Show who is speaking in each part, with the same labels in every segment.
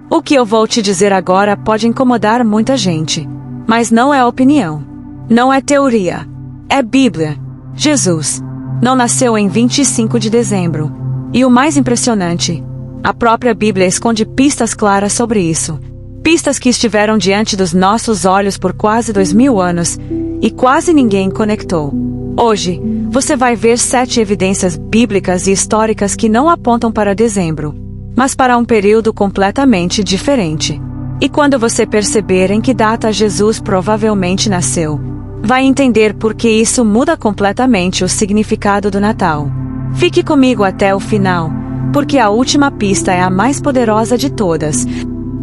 Speaker 1: O que eu vou te dizer agora pode incomodar muita gente. Mas não é opinião. Não é teoria. É Bíblia. Jesus não nasceu em 25 de dezembro. E o mais impressionante, a própria Bíblia esconde pistas claras sobre isso. Pistas que estiveram diante dos nossos olhos por quase 2000 anos, e quase ninguém conectou. Hoje, você vai ver 7 evidências bíblicas e históricas que não apontam para dezembro, mas para um período completamente diferente. E quando você perceber em que data Jesus provavelmente nasceu, vai entender por que isso muda completamente o significado do Natal. Fique comigo até o final, porque a última pista é a mais poderosa de todas.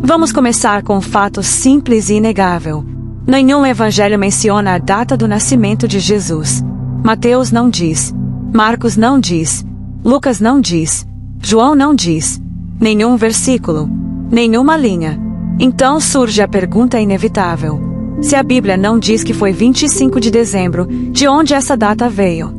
Speaker 1: Vamos começar com um fato simples e inegável. Nenhum evangelho menciona a data do nascimento de Jesus. Mateus não diz. Marcos não diz. Lucas não diz. João não diz. Nenhum versículo. Nenhuma linha. Então surge a pergunta inevitável. Se a Bíblia não diz que foi 25 de dezembro, de onde essa data veio?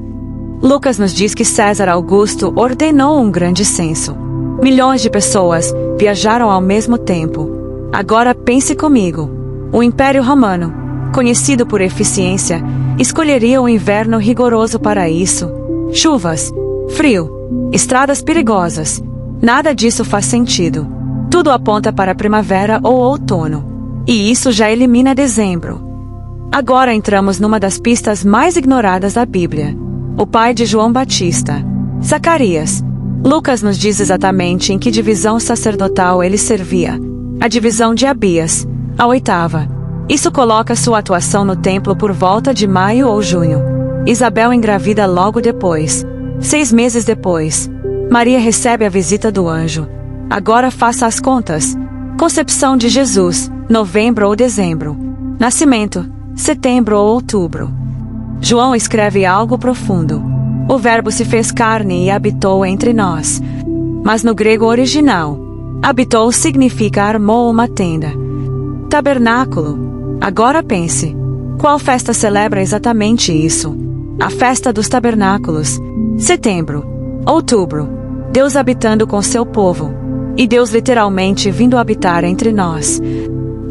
Speaker 1: Lucas nos diz que César Augusto ordenou um grande censo. Milhões de pessoas viajaram ao mesmo tempo. Agora pense comigo. O Império Romano, conhecido por eficiência, escolheria o inverno rigoroso para isso. Chuvas, frio, estradas perigosas. Nada disso faz sentido. Tudo aponta para primavera ou outono. E isso já elimina dezembro. Agora entramos numa das pistas mais ignoradas da Bíblia. O pai de João Batista, Zacarias. Lucas nos diz exatamente em que divisão sacerdotal ele servia. A divisão de Abias, a 8ª. Isso coloca sua atuação no templo por volta de maio ou junho. Isabel engravida logo depois. 6 meses depois. Maria recebe a visita do anjo. Agora faça as contas. Concepção de Jesus, novembro ou dezembro. Nascimento, setembro ou outubro. João escreve algo profundo. O Verbo se fez carne e habitou entre nós. Mas no grego original, habitou significa armou uma tenda. Tabernáculo. Agora pense. Qual festa celebra exatamente isso? A festa dos tabernáculos. Setembro. Outubro. Deus habitando com seu povo. E Deus literalmente vindo habitar entre nós.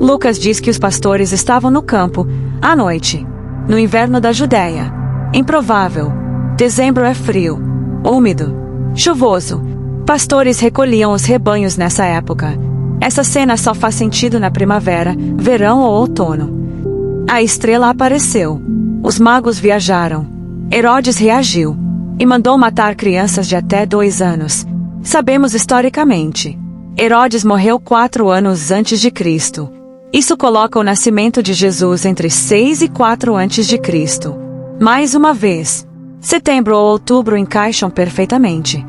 Speaker 1: Lucas diz que os pastores estavam no campo, à noite, no inverno da Judéia. Improvável. Dezembro é frio, úmido, chuvoso. Pastores recolhiam os rebanhos nessa época. Essa cena só faz sentido na primavera, verão ou outono. A estrela apareceu. Os magos viajaram. Herodes reagiu e mandou matar crianças de até 2 anos. Sabemos historicamente. Herodes morreu 4 anos antes de Cristo. Isso coloca o nascimento de Jesus entre 6 e 4 antes de Cristo. Mais uma vez, setembro ou outubro encaixam perfeitamente.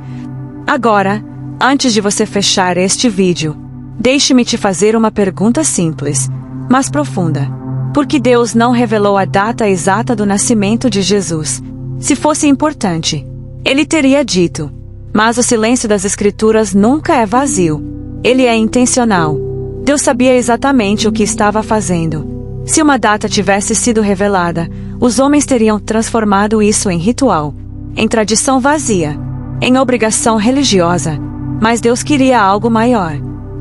Speaker 1: Agora, antes de você fechar este vídeo, deixe-me te fazer uma pergunta simples, mas profunda. Por que Deus não revelou a data exata do nascimento de Jesus? Se fosse importante, ele teria dito. Mas o silêncio das Escrituras nunca é vazio. Ele é intencional. Deus sabia exatamente o que estava fazendo. Se uma data tivesse sido revelada, os homens teriam transformado isso em ritual, em tradição vazia, em obrigação religiosa. Mas Deus queria algo maior.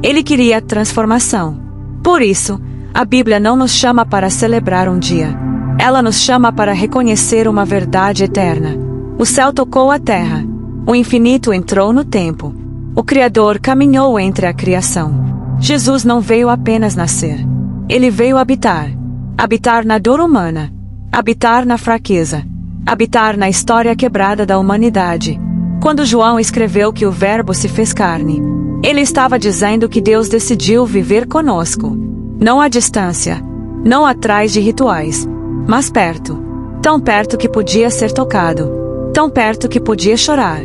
Speaker 1: Ele queria transformação. Por isso, a Bíblia não nos chama para celebrar um dia. Ela nos chama para reconhecer uma verdade eterna. O céu tocou a terra. O infinito entrou no tempo. O Criador caminhou entre a criação. Jesus não veio apenas nascer. Ele veio habitar. Habitar na dor humana. Habitar na fraqueza. Habitar na história quebrada da humanidade. Quando João escreveu que o Verbo se fez carne, ele estava dizendo que Deus decidiu viver conosco. Não à distância. Não atrás de rituais. Mas perto. Tão perto que podia ser tocado. Tão perto que podia chorar.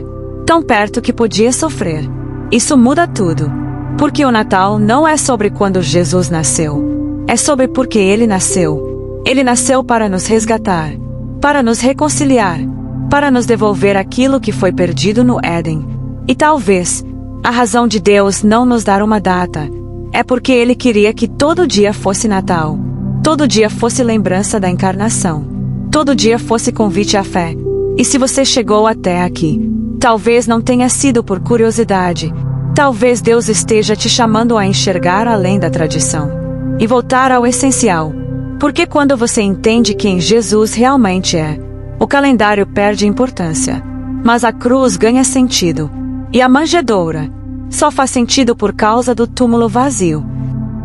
Speaker 1: Tão perto que podia sofrer. Isso muda tudo. Porque o Natal não é sobre quando Jesus nasceu. É sobre porque ele nasceu. Ele nasceu para nos resgatar. Para nos reconciliar. Para nos devolver aquilo que foi perdido no Éden. E talvez, a razão de Deus não nos dar uma data, é porque ele queria que todo dia fosse Natal. Todo dia fosse lembrança da encarnação. Todo dia fosse convite à fé. E se você chegou até aqui, talvez não tenha sido por curiosidade, Talvez Deus esteja te chamando a enxergar além da tradição e voltar ao essencial. Porque quando você entende quem Jesus realmente é, o calendário perde importância, mas a cruz ganha sentido. E a manjedoura só faz sentido por causa do túmulo vazio.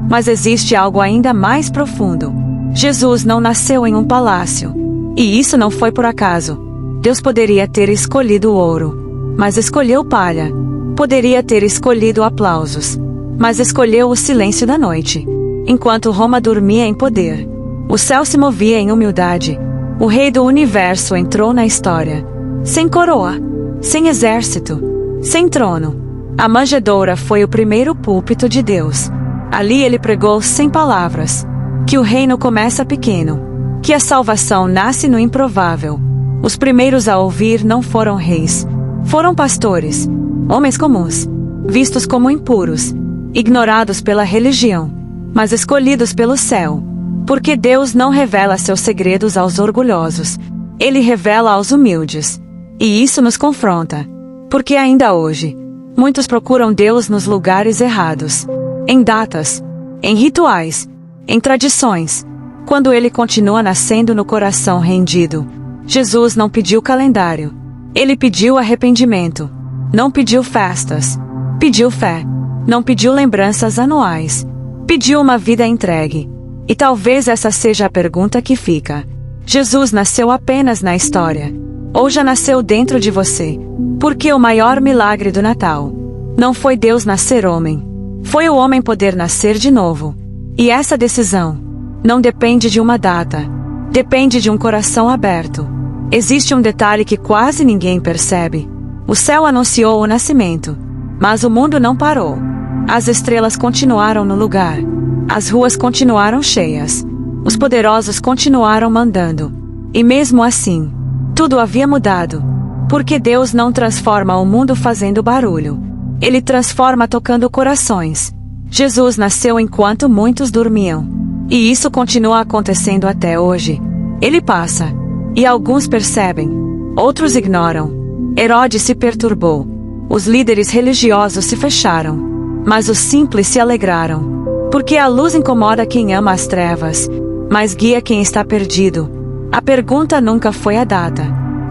Speaker 1: Mas existe algo ainda mais profundo. Jesus não nasceu em um palácio. E isso não foi por acaso. Deus poderia ter escolhido o ouro, mas escolheu palha. Poderia ter escolhido aplausos, mas escolheu o silêncio da noite. Enquanto Roma dormia em poder, o céu se movia em humildade. O Rei do Universo entrou na história. Sem coroa, sem exército, sem trono. A manjedoura foi o primeiro púlpito de Deus. Ali ele pregou sem palavras, que o reino começa pequeno, que a salvação nasce no improvável. Os primeiros a ouvir não foram reis, foram pastores, homens comuns, vistos como impuros, ignorados pela religião, mas escolhidos pelo céu. Porque Deus não revela seus segredos aos orgulhosos, Ele revela aos humildes. E isso nos confronta. Porque ainda hoje, muitos procuram Deus nos lugares errados, em datas, em rituais, em tradições, quando Ele continua nascendo no coração rendido. Jesus não pediu calendário. Ele pediu arrependimento. Não pediu festas. Pediu fé. Não pediu lembranças anuais. Pediu uma vida entregue. E talvez essa seja a pergunta que fica. Jesus nasceu apenas na história? Ou já nasceu dentro de você? Porque o maior milagre do Natal não foi Deus nascer homem. Foi o homem poder nascer de novo. E essa decisão não depende de uma data. Depende de um coração aberto. Existe um detalhe que quase ninguém percebe. O céu anunciou o nascimento, mas o mundo não parou. As estrelas continuaram no lugar. As ruas continuaram cheias. Os poderosos continuaram mandando. E mesmo assim, tudo havia mudado. Porque Deus não transforma o mundo fazendo barulho. Ele transforma tocando corações. Jesus nasceu enquanto muitos dormiam. E isso continua acontecendo até hoje. Ele passa. E alguns percebem. Outros ignoram. Herodes se perturbou. Os líderes religiosos se fecharam. Mas os simples se alegraram. Porque a luz incomoda quem ama as trevas, mas guia quem está perdido. A pergunta nunca foi a data.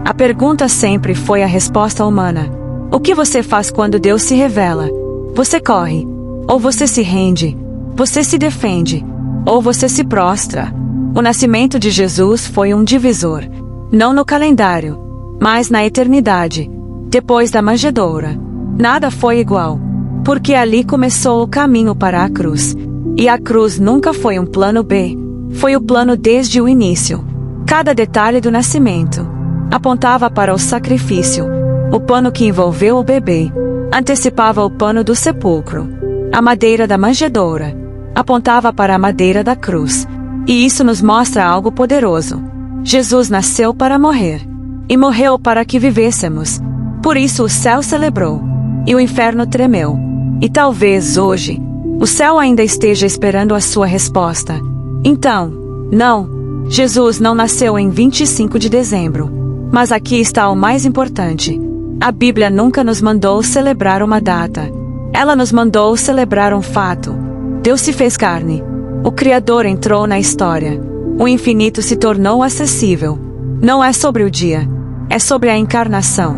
Speaker 1: A pergunta sempre foi a resposta humana. O que você faz quando Deus se revela? Você corre. Ou você se rende. Você se defende. Ou você se prostra. O nascimento de Jesus foi um divisor. Não no calendário, mas na eternidade. Depois da manjedoura, nada foi igual. Porque ali começou o caminho para a cruz. E a cruz nunca foi um plano B. Foi o plano desde o início. Cada detalhe do nascimento apontava para o sacrifício. O pano que envolveu o bebê antecipava o pano do sepulcro. A madeira da manjedoura apontava para a madeira da cruz. E isso nos mostra algo poderoso. Jesus nasceu para morrer. E morreu para que vivêssemos. Por isso o céu celebrou. E o inferno tremeu. E talvez hoje o céu ainda esteja esperando a sua resposta. Então, não, Jesus não nasceu em 25 de dezembro. Mas aqui está o mais importante. A Bíblia nunca nos mandou celebrar uma data. Ela nos mandou celebrar um fato. Deus se fez carne. O Criador entrou na história. O infinito se tornou acessível. Não é sobre o dia. É sobre a encarnação.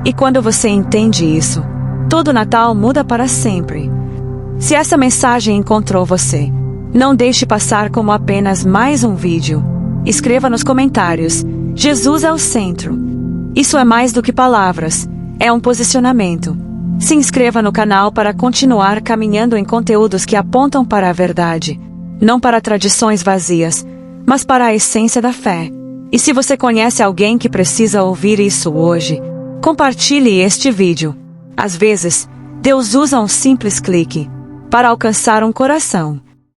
Speaker 1: E quando você entende isso, todo Natal muda para sempre. Se essa mensagem encontrou você, não deixe passar como apenas mais um vídeo. Escreva nos comentários: Jesus é o centro. Isso é mais do que palavras, é um posicionamento. Se inscreva no canal para continuar caminhando em conteúdos que apontam para a verdade, não para tradições vazias, mas para a essência da fé. E se você conhece alguém que precisa ouvir isso hoje, compartilhe este vídeo. Às vezes, Deus usa um simples clique para alcançar um coração.